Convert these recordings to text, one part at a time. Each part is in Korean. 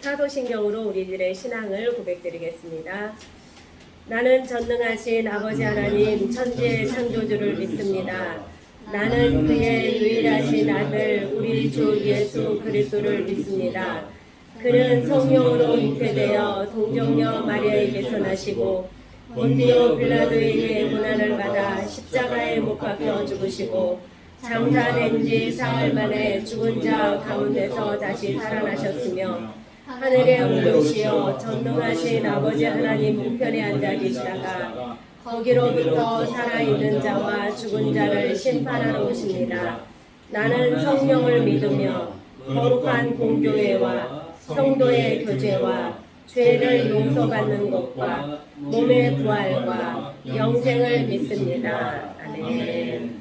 사도신경으로 우리들의 신앙을 고백드리겠습니다. 나는 전능하신 아버지 하나님 천지의 창조주를 믿습니다. 나는 그의 유일하신 아들 우리 주 예수 그리스도를 믿습니다. 그는 성령으로 잉태되어 동정녀 마리아에게서 나시고 본디오 빌라도에게 고난을 받아 십자가에 못 박혀 죽으시고 장사된 지 사흘 만에 죽은 자 가운데서 다시 살아나셨으며 하늘에 올라오시어 전능하신 아버지 하나님 우편에 앉아 계시다가 거기로부터 살아있는 자와 죽은 자를 심판하러 오십니다. 나는 성령을 믿으며 거룩한 공교회와 성도의 교제와 죄를 용서받는 것과 몸의 부활과 영생을 믿습니다. 아멘.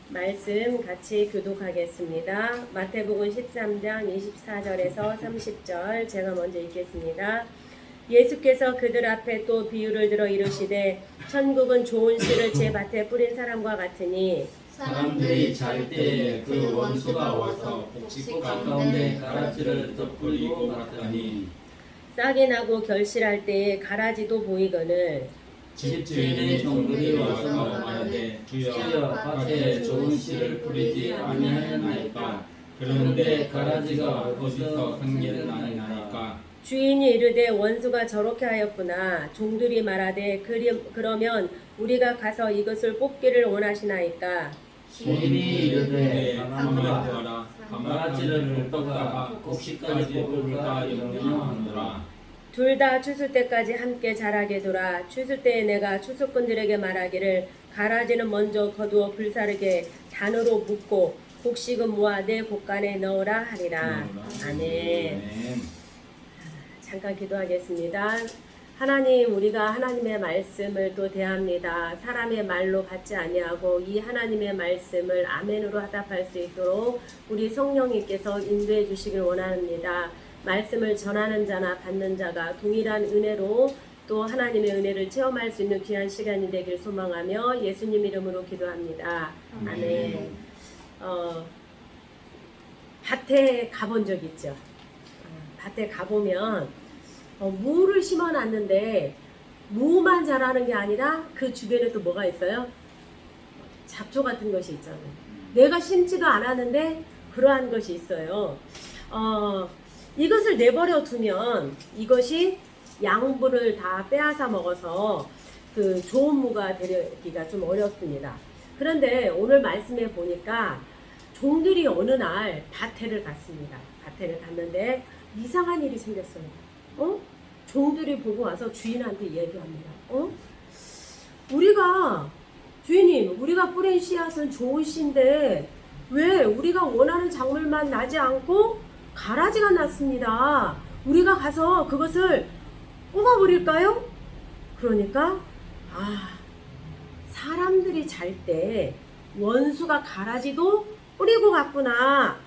말씀 같이 교독하겠습니다. 마태복음 13장 24절에서 30절 제가 먼저 읽겠습니다. 예수께서 그들 앞에 또 비유를 들어 이르시되 천국은 좋은 씨를 제 밭에 뿌린 사람과 같으니 사람들이 잘 때에 그 원수가 와서 복식 가운데 가라지를 덧뿌리고 갔더니 싹이 나고 결실할 때에 가라지도 보이거늘 집주인의 종들이 와서 말하되 주여 밭에 좋은 씨를 뿌리지 아니하였나이까. 그런데 가라지가 어디서 생기나이까. 주인이 이르되 원수가 저렇게 하였구나. 종들이 말하되 그러면 우리가 가서 이것을 뽑기를 원하시나이까. 주인이 이르되 가만히 두어라. 가라지를 뽑다가 곡식까지 뽑을까 염려하노라. 둘 다 추수 때까지 함께 자라게 둬라. 추수 때에 내가 추수꾼들에게 말하기를 가라지는 먼저 거두어 불사르게 단으로 묶고 곡식은 모아 내 곡간에 넣으라 하리라. 아멘. 잠깐 기도하겠습니다. 하나님, 우리가 하나님의 말씀을 또 대합니다. 사람의 말로 받지 아니하고 이 하나님의 말씀을 아멘으로 화답할 수 있도록 우리 성령님께서 인도해 주시길 원합니다. 말씀을 전하는 자나 받는 자가 동일한 은혜로 또 하나님의 은혜를 체험할 수 있는 귀한 시간이 되길 소망하며 예수님 이름으로 기도합니다. 아멘. 밭에 가본 적 있죠? 밭에 가보면 무를 심어놨는데 무만 자라는 게 아니라 그 주변에 또 뭐가 있어요? 잡초 같은 것이 있잖아요. 내가 심지도 않았는데 그러한 것이 있어요. 이것을 내버려 두면 이것이 양분을 다 빼앗아 먹어서 그 좋은 무가 되기가 좀 어렵습니다. 그런데 오늘 말씀에 보니까 종들이 어느 날 밭에를 갔습니다. 밭에를 갔는데 이상한 일이 생겼어요. 종들이 보고 와서 주인한테 얘기합니다. 주인님, 우리가 뿌린 씨앗은 좋은 씨인데 왜 우리가 원하는 작물만 나지 않고 가라지가 났습니다. 우리가 가서 그것을 뽑아버릴까요? 그러니까 사람들이 잘 때 원수가 가라지도 뿌리고 갔구나.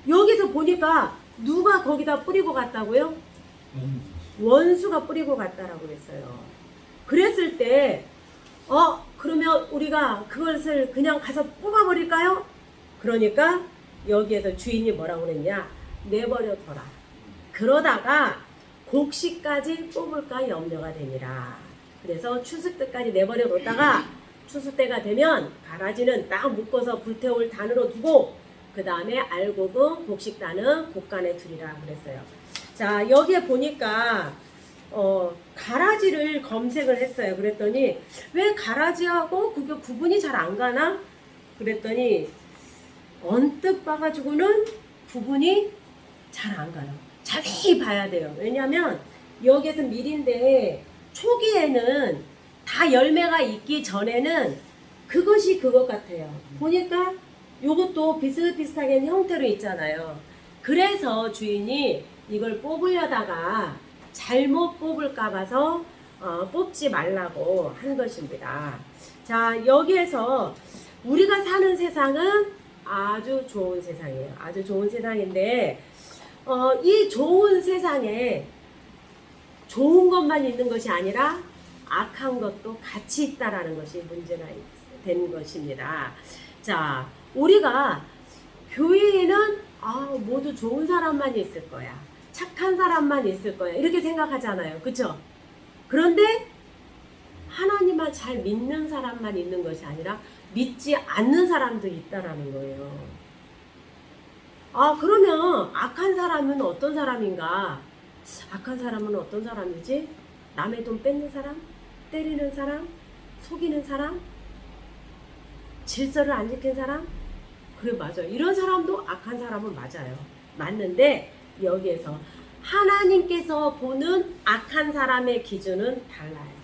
여기서 보니까 누가 거기다 뿌리고 갔다고요? 원수가 뿌리고 갔다라고 했어요. 그랬을 때 그러면 우리가 그것을 그냥 가서 뽑아버릴까요? 그러니까 여기에서 주인이 뭐라고 그랬냐? 내버려둬라. 그러다가 곡식까지 뽑을까 염려가 되니라. 그래서 추수 때까지 내버려뒀다가 추수 때가 되면 가라지는 딱 묶어서 불태울 단으로 두고 그 다음에 알곡은 곡식단은 곡간에 두리라 그랬어요. 자, 여기에 보니까 가라지를 검색을 했어요. 그랬더니 왜 가라지하고 그게 구분이 잘 안 가나? 그랬더니 언뜻 봐가지고는 구분이 잘 안 가요. 자세히 봐야 돼요. 왜냐하면 여기에서 밀인데 초기에는 다 열매가 있기 전에는 그것이 그것 같아요. 보니까 요것도 비슷비슷하게 형태로 있잖아요. 그래서 주인이 이걸 뽑으려다가 잘못 뽑을까 봐서 뽑지 말라고 한 것입니다. 자, 여기에서 우리가 사는 세상은 아주 좋은 세상이에요. 아주 좋은 세상인데 이 좋은 세상에 좋은 것만 있는 것이 아니라 악한 것도 같이 있다라는 것이 문제가 된 것입니다. 자, 우리가 교회에는 모두 좋은 사람만 있을 거야. 착한 사람만 있을 거야. 이렇게 생각하잖아요. 그쵸? 그런데 하나님만 잘 믿는 사람만 있는 것이 아니라 믿지 않는 사람도 있다라는 거예요. 아, 그러면 악한 사람은 어떤 사람인가? 악한 사람은 어떤 사람이지? 남의 돈 뺏는 사람? 때리는 사람? 속이는 사람? 질서를 안 지킨 사람? 그래, 맞아요. 이런 사람도 악한 사람은 맞아요. 맞는데 여기에서 하나님께서 보는 악한 사람의 기준은 달라요.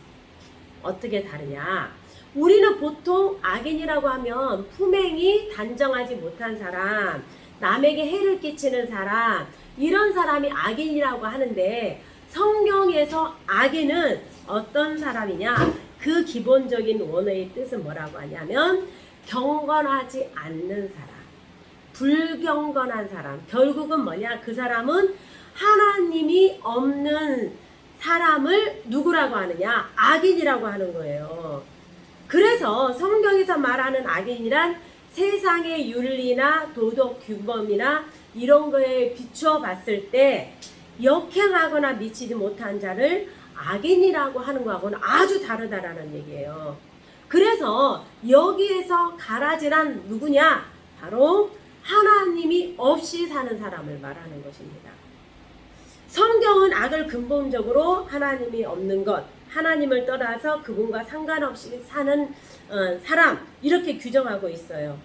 어떻게 다르냐? 우리는 보통 악인이라고 하면 품행이 단정하지 못한 사람, 남에게 해를 끼치는 사람, 이런 사람이 악인이라고 하는데, 성경에서 악인은 어떤 사람이냐? 그 기본적인 원어의 뜻은 뭐라고 하냐면 경건하지 않는 사람, 불경건한 사람. 결국은 뭐냐? 그 사람은 하나님이 없는 사람을 누구라고 하느냐? 악인이라고 하는 거예요. 그래서 성경에서 말하는 악인이란 세상의 윤리나 도덕 규범이나 이런 거에 비추어 봤을 때 역행하거나 미치지 못한 자를 악인이라고 하는 거하고는 아주 다르다라는 얘기예요. 그래서 여기에서 가라지란 누구냐? 바로 하나님이 없이 사는 사람을 말하는 것입니다. 성경은 악을 근본적으로 하나님이 없는 것, 하나님을 떠나서 그분과 상관없이 사는 사람, 이렇게 규정하고 있어요.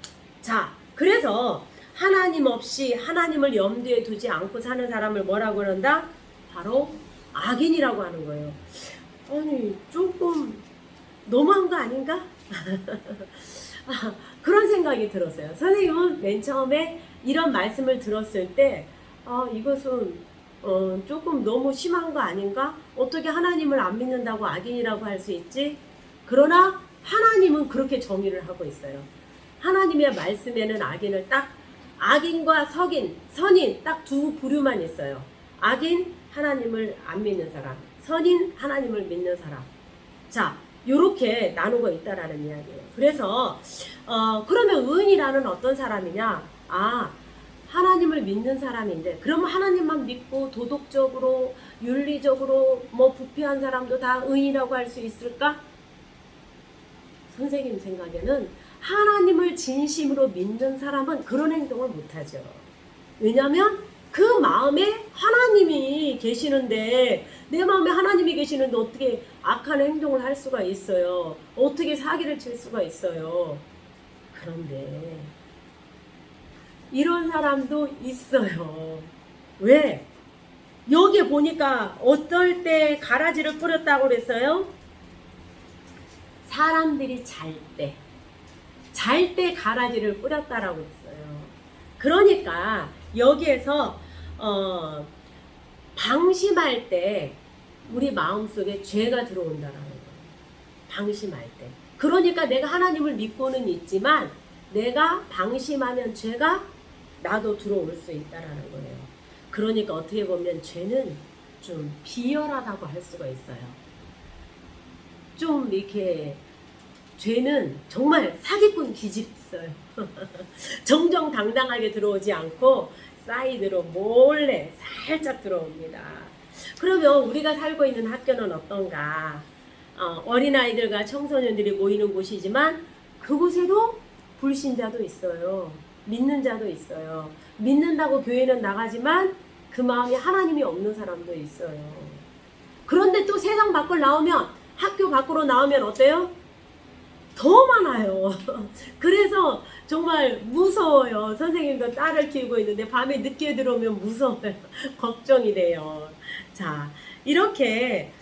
자, 그래서 하나님 없이 하나님을 염두에 두지 않고 사는 사람을 뭐라고 그런다? 바로 악인이라고 하는 거예요. 아니, 조금 너무한 거 아닌가? 그런 생각이 들었어요. 선생님은 맨 처음에 이런 말씀을 들었을 때 이것은 조금 너무 심한 거 아닌가? 어떻게 하나님을 안 믿는다고 악인이라고 할 수 있지? 그러나 하나님은 그렇게 정의를 하고 있어요. 하나님의 말씀에는 악인을 딱 악인과 선인 딱 두 부류만 있어요. 악인, 하나님을 안 믿는 사람, 선인, 하나님을 믿는 사람. 자, 요렇게 나누고 있다라는 이야기예요. 그래서 그러면 의인이라는 어떤 사람이냐? 하나님을 믿는 사람인데, 그러면 하나님만 믿고 도덕적으로 윤리적으로 뭐 부패한 사람도 다 의인이라고 할 수 있을까? 선생님 생각에는 하나님을 진심으로 믿는 사람은 그런 행동을 못하죠. 왜냐하면 그 마음에 하나님이 계시는데, 내 마음에 하나님이 계시는데 어떻게 악한 행동을 할 수가 있어요? 어떻게 사기를 칠 수가 있어요? 그런데 이런 사람도 있어요. 왜? 여기에 보니까 어떨 때 가라지를 뿌렸다고 그랬어요? 사람들이 잘 때 가라지를 뿌렸다라고 했어요. 그러니까 여기에서 방심할 때 우리 마음속에 죄가 들어온다라는 거예요. 방심할 때. 그러니까 내가 하나님을 믿고는 있지만 내가 방심하면 죄가 나도 들어올 수 있다라는 거예요. 그러니까 어떻게 보면 죄는 좀 비열하다고 할 수가 있어요. 좀 이렇게 죄는 정말 사기꾼 기질이 있어요. 정정당당하게 들어오지 않고 사이드로 몰래 살짝 들어옵니다. 그러면 우리가 살고 있는 학교는 어떤가? 어린아이들과 청소년들이 모이는 곳이지만 그곳에도 불신자도 있어요. 믿는 자도 있어요. 믿는다고 교회는 나가지만 그 마음에 하나님이 없는 사람도 있어요. 그런데 또 세상 밖을 나오면, 학교 밖으로 나오면 어때요? 더 많아요. 그래서 정말 무서워요. 선생님도 딸을 키우고 있는데 밤에 늦게 들어오면 무서워요. 걱정이 돼요. 자, 이렇게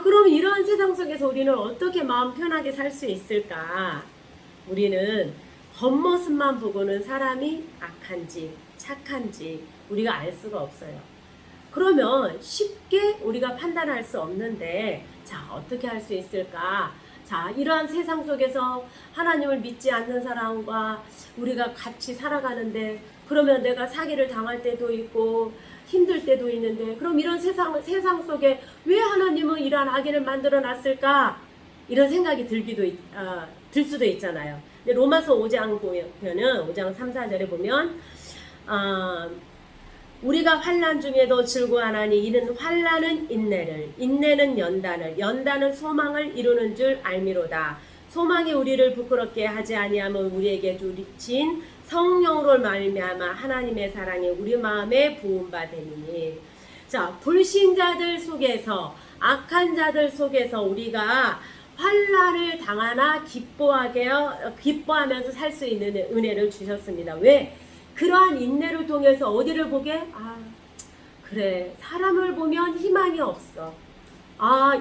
그럼 이런 세상 속에서 우리는 어떻게 마음 편하게 살 수 있을까? 우리는 겉모습만 보고는 사람이 악한지 착한지 우리가 알 수가 없어요. 그러면 쉽게 우리가 판단할 수 없는데, 자, 어떻게 할 수 있을까? 자, 이러한 세상 속에서 하나님을 믿지 않는 사람과 우리가 같이 살아가는데, 그러면 내가 사기를 당할 때도 있고 힘들 때도 있는데, 그럼 이런 세상 속에 왜 하나님은 이러한 악인을 만들어 놨을까? 이런 생각이 들 수도 있잖아요. 근데 로마서 5장 보면은 5장 3, 4절에 보면 우리가 환난 중에도 즐거워하나니 이는 환난은 인내를, 인내는 연단을, 연단은 소망을 이루는 줄 알미로다. 소망이 우리를 부끄럽게 하지 아니하면 우리에게 주신 성령으로 말미암아 하나님의 사랑이 우리 마음에 부음바 되니. 자, 불신자들 속에서, 악한 자들 속에서 우리가 환난을 당하나 기뻐하면서 살 수 있는 은혜를 주셨습니다. 왜? 그러한 인내를 통해서 어디를 보게? 그래, 사람을 보면 희망이 없어.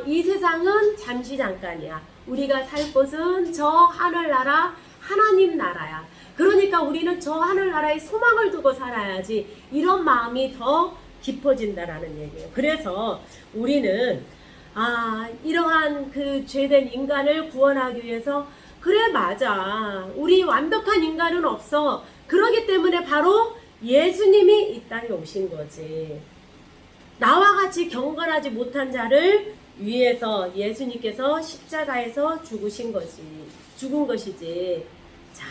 이 세상은 잠시 잠깐이야. 우리가 살 곳은 저 하늘나라, 하나님 나라야. 그러니까 우리는 저 하늘나라에 소망을 두고 살아야지. 이런 마음이 더 깊어진다라는 얘기예요. 그래서 우리는 이러한 그 죄된 인간을 구원하기 위해서, 그래, 맞아, 우리 완벽한 인간은 없어. 그러기 때문에 바로 예수님이 이 땅에 오신 거지. 나와 같이 경건하지 못한 자를 위해서 예수님께서 십자가에서 죽은 것이지. 자,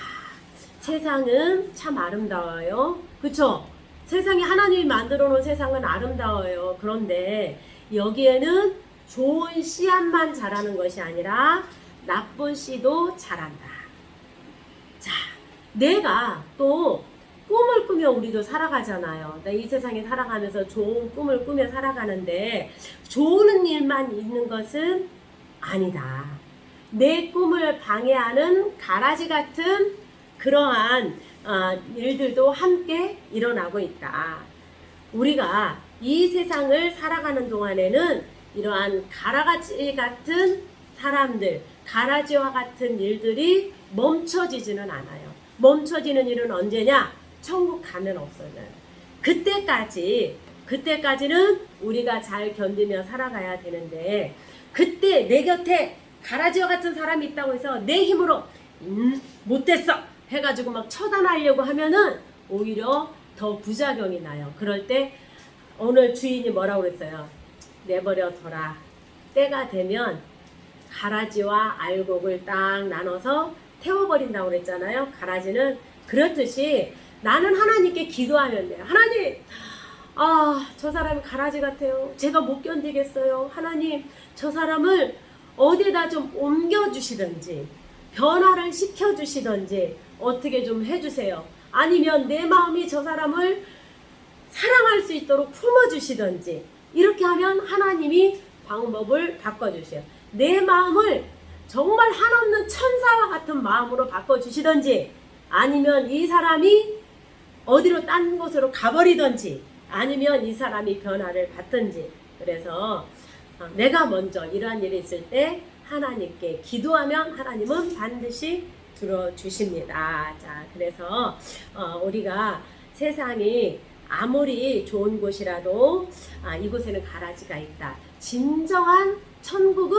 세상은 참 아름다워요. 그쵸? 세상에 하나님이 만들어 놓은 세상은 아름다워요. 그런데 여기에는 좋은 씨앗만 자라는 것이 아니라 나쁜 씨도 자란다. 자, 내가 또 꿈을 꾸며 우리도 살아가잖아요. 이 세상에 살아가면서 좋은 꿈을 꾸며 살아가는데 좋은 일만 있는 것은 아니다. 내 꿈을 방해하는 가라지 같은 그러한 일들도 함께 일어나고 있다. 우리가 이 세상을 살아가는 동안에는 이러한 가라지 같은 사람들, 가라지와 같은 일들이 멈춰지지는 않아요. 멈춰지는 일은 언제냐? 천국 가면 없어져요. 그때까지는 우리가 잘 견디며 살아가야 되는데, 그때 내 곁에 가라지와 같은 사람이 있다고 해서 내 힘으로 못됐어 해가지고 막 처단하려고 하면은 오히려 더 부작용이 나요. 그럴 때 오늘 주인이 뭐라고 그랬어요? 내버려둬라. 때가 되면 가라지와 알곡을 딱 나눠서 태워버린다고 그랬잖아요. 가라지는 그렇듯이 나는 하나님께 기도하면 돼요. 하나님, 저 사람이 가라지 같아요. 제가 못 견디겠어요. 하나님, 저 사람을 어디다 좀 옮겨주시든지 변화를 시켜주시든지 어떻게 좀 해주세요. 아니면 내 마음이 저 사람을 사랑할 수 있도록 품어주시든지, 이렇게 하면 하나님이 방법을 바꿔주세요. 내 마음을 정말 한없는 천사와 같은 마음으로 바꿔주시든지, 아니면 이 사람이 어디로 딴 곳으로 가버리든지, 아니면 이 사람이 변화를 받든지. 그래서 내가 먼저 이러한 일이 있을 때 하나님께 기도하면 하나님은 반드시 들어주십니다. 자, 그래서 우리가 세상이 아무리 좋은 곳이라도 이곳에는 가라지가 있다. 진정한 천국은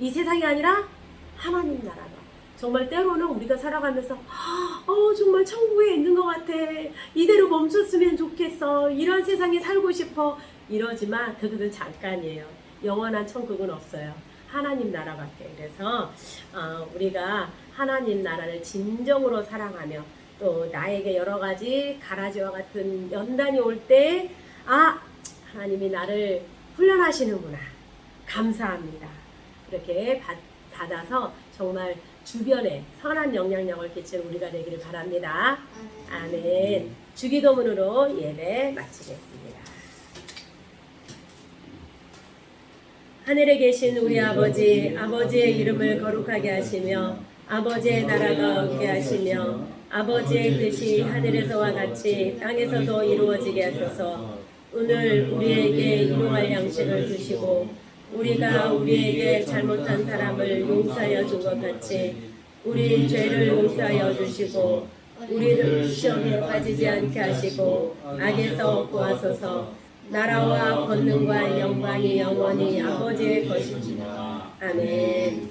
이 세상이 아니라 하나님 나라다. 정말 때로는 우리가 살아가면서 정말 천국에 있는 것 같아. 이대로 멈췄으면 좋겠어. 이런 세상에 살고 싶어. 이러지만 그것은 잠깐이에요. 영원한 천국은 없어요. 하나님 나라밖에. 그래서 우리가 하나님 나라를 진정으로 사랑하며, 또 나에게 여러 가지 가라지와 같은 연단이 올 때 하나님이 나를 훈련하시는구나. 감사합니다. 이렇게 받아서 정말 주변에 선한 영향력을 끼치는 우리가 되기를 바랍니다. 아멘. 주기도문으로 예배 마치겠습니다. 하늘에 계신 우리 아버지, 아버지의 이름을 거룩하게 하시며 아버지의 나라가 오게 하시며 아버지의 뜻이 하늘에서와 같이 땅에서도 이루어지게 하소서. 오늘 우리에게 일용할 양식을 주시고 우리가 우리에게 잘못한 사람을 용서하여 준 것 같이 우리 죄를 용서하여 주시고 우리를 시험에 빠지지 않게 하시고 악에서 구하소서. 나라와 권능과 영광이 영원히 아버지의 것입니다. 아멘.